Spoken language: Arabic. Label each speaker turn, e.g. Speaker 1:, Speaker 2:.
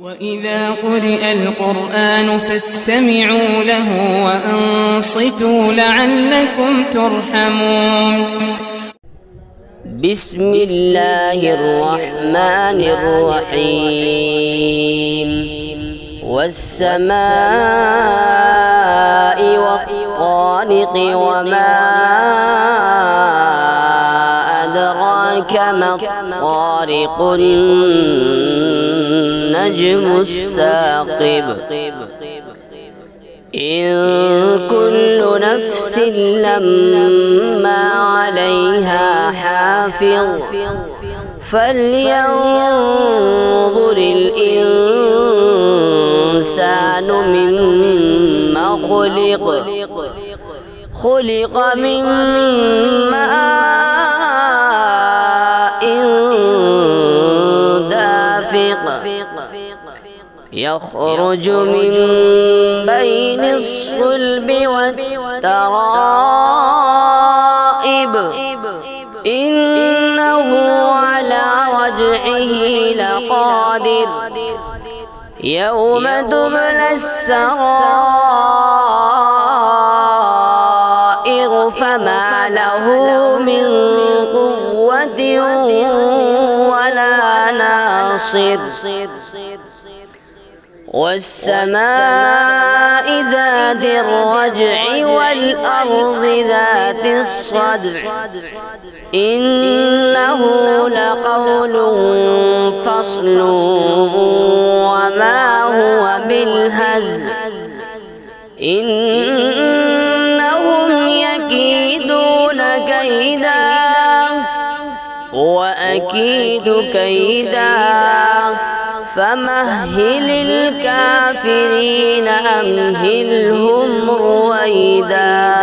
Speaker 1: وإذا قرئ القرآن فاستمعوا له وأنصتوا لعلكم ترحمون.
Speaker 2: بسم الله الرحمن الرحيم. والسماء والطارق وما أدراك ما الطارق النجم الثاقب. إن كل نفس لما عليها حافظ فلينظر الإنسان مما خلق. خلق من ماء دافق يخرج من بين الصلب والترائب. إنه على رجعه لقادر. يوم تبلى السرائر فما له من قوة ولا ناصر. والسماء ذات الرجع والأرض ذات الصدع. إنه لقول فصل وما هو بالهزل. إنهم يكيدون كيدا وأكيد كيدا فمهل الكافرين أمهلهم رويدا.